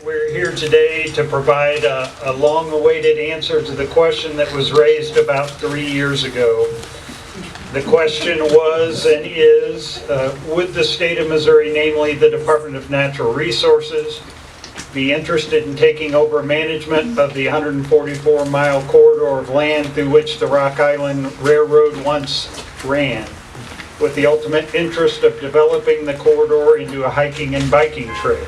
We're here today to provide a long-awaited answer to the question that was raised about 3 years ago. The question was and is, would the state of Missouri, namely the Department of Natural Resources, be interested in taking over management of the 144-mile corridor of land through which the Rock Island Railroad once ran, with the ultimate interest of developing the corridor into a hiking and biking trail?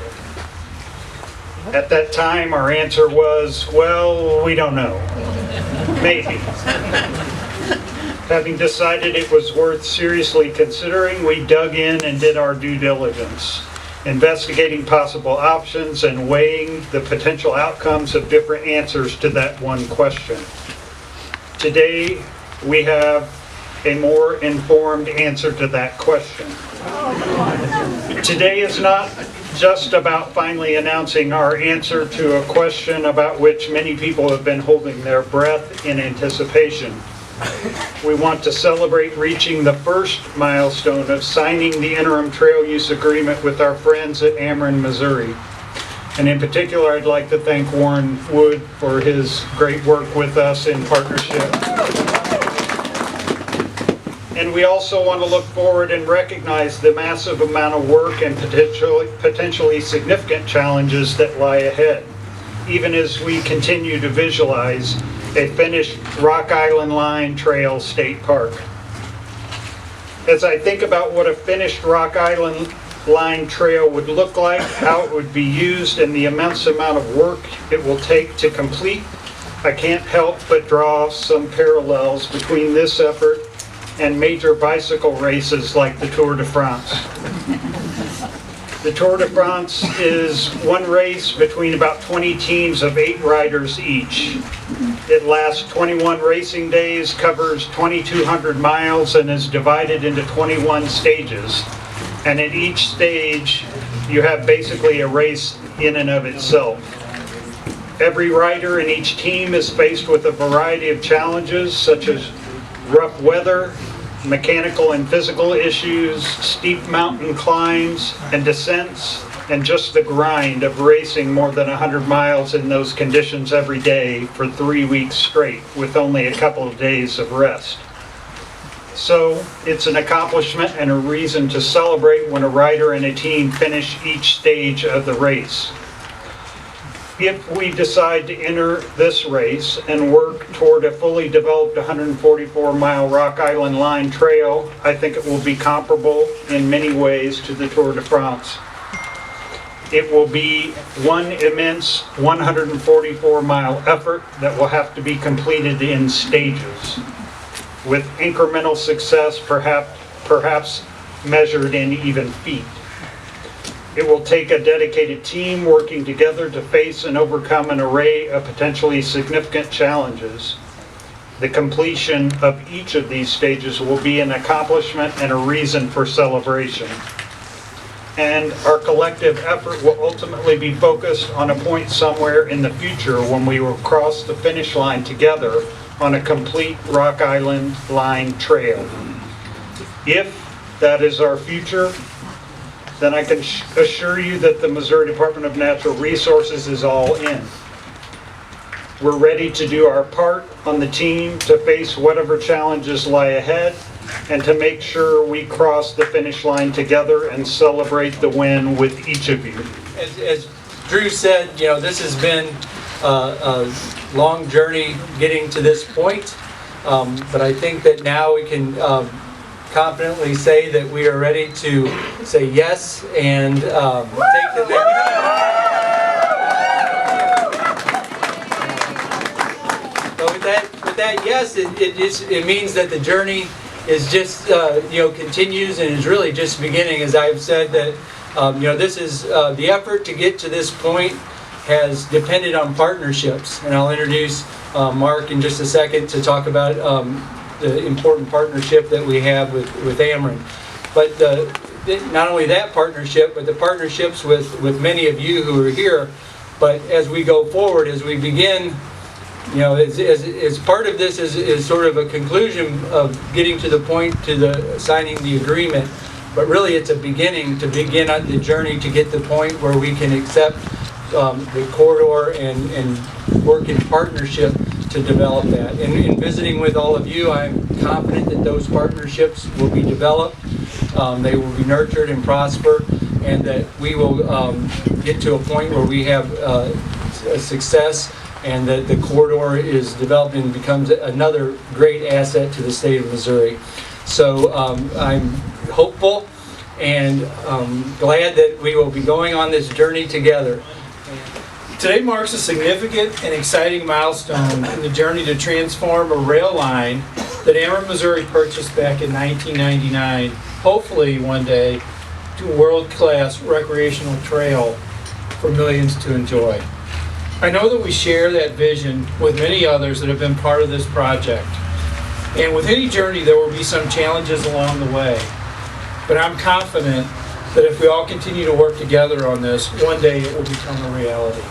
At that time, our answer was, well, we don't know. Maybe. Having decided it was worth seriously considering, we dug in and did our due diligence, investigating possible options and weighing the potential outcomes of different answers to that one question. Today, we have a more informed answer to that question. Today is not just about finally announcing our answer to a question about which many people have been holding their breath in anticipation. We want to celebrate reaching the first milestone of signing the interim trail use agreement with our friends at Ameren, Missouri. And in particular, I'd like to thank Warren Wood for his great work with us in partnership. And we also want to look forward and recognize the massive amount of work and potentially significant challenges that lie ahead, even as we continue to visualize a finished Rock Island Line Trail State Park. As I think about what a finished Rock Island Line Trail would look like, how it would be used, and the immense amount of work it will take to complete, I can't help but draw some parallels between this effort and major bicycle races like the Tour de France. The Tour de France is one race between about 20 teams of 8 riders each. It lasts 21 racing days, covers 2,200 miles, and is divided into 21 stages. And at each stage, you have basically a race in and of itself. Every rider in each team is faced with a variety of challenges, such as rough weather, mechanical and physical issues, steep mountain climbs and descents, and just the grind of racing more than 100 miles in those conditions every day for 3 weeks straight with only a couple of days of rest. So it's an accomplishment and a reason to celebrate when a rider and a team finish each stage of the race. If we decide to enter this race and work toward a fully developed 144-mile Rock Island Line Trail, I think it will be comparable in many ways to the Tour de France. It will be one immense 144-mile effort that will have to be completed in stages, with incremental success perhaps measured in even feet. It will take a dedicated team working together to face and overcome an array of potentially significant challenges. The completion of each of these stages will be an accomplishment and a reason for celebration. And our collective effort will ultimately be focused on a point somewhere in the future when we will cross the finish line together on a complete Rock Island Line Trail. If that is our future, then I can assure you that the Missouri Department of Natural Resources is all in. We're ready to do our part on the team to face whatever challenges lie ahead and to make sure we cross the finish line together and celebrate the win with each of you. As Drew said, this has been a long journey getting to this point, but I think that now we can confidently say that we are ready to say yes and take the next. So with that yes, it means that the journey is just continues and is really just beginning. As I've said, that this is the effort to get to this point has depended on partnerships, and I'll introduce Mark in just a second to talk about the important partnership that we have with Ameren. But not only that partnership, but the partnerships with many of you who are here. But as we go forward, as we begin, as part of this is sort of a conclusion of getting to the point to the signing the agreement. But really, it's a beginning to begin on the journey to get to the point where we can accept the corridor and work in partnership to develop that. And in visiting with all of you, I'm confident that those partnerships will be developed, they will be nurtured and prosper, and that we will get to a point where we have a success and that the corridor is developed and becomes another great asset to the state of Missouri. So I'm hopeful and glad that we will be going on this journey together. Today marks a significant and exciting milestone in the journey to transform a rail line that Ameren, Missouri purchased back in 1999, hopefully one day, to a world-class recreational trail for millions to enjoy. I know that we share that vision with many others that have been part of this project. And with any journey, there will be some challenges along the way. But I'm confident that if we all continue to work together on this, one day it will become a reality.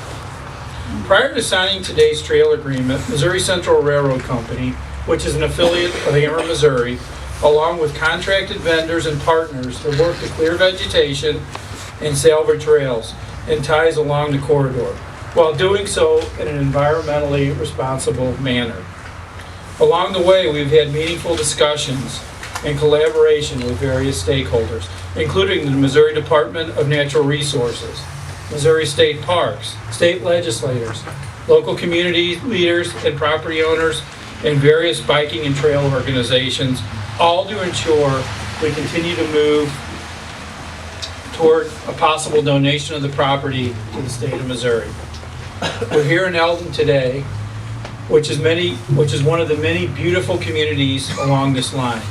Prior to signing today's trail agreement, Missouri Central Railroad Company, which is an affiliate of Ameren, Missouri, along with contracted vendors and partners to work to clear vegetation and salvage trails and ties along the corridor, while doing so in an environmentally responsible manner. Along the way, we've had meaningful discussions and collaboration with various stakeholders, including the Missouri Department of Natural Resources, Missouri State Parks, state legislators, local community leaders and property owners, and various biking and trail organizations, all to ensure we continue to move toward a possible donation of the property to the state of Missouri. We're here in Eldon today, which is one of the many beautiful communities along this line.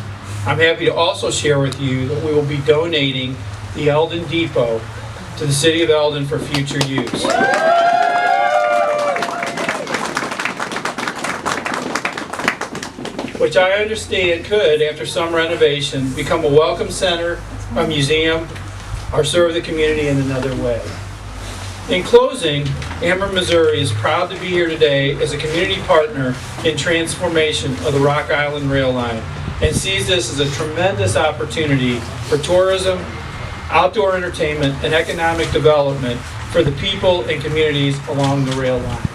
I'm happy to also share with you that we will be donating the Eldon Depot to the city of Eldon for future use. Which I understand could, after some renovation, become a welcome center, a museum, or serve the community in another way. In closing, Ameren, Missouri is proud to be here today as a community partner in transformation of the Rock Island Rail Line and sees this as a tremendous opportunity for tourism, outdoor entertainment, and economic development for the people and communities along the rail line.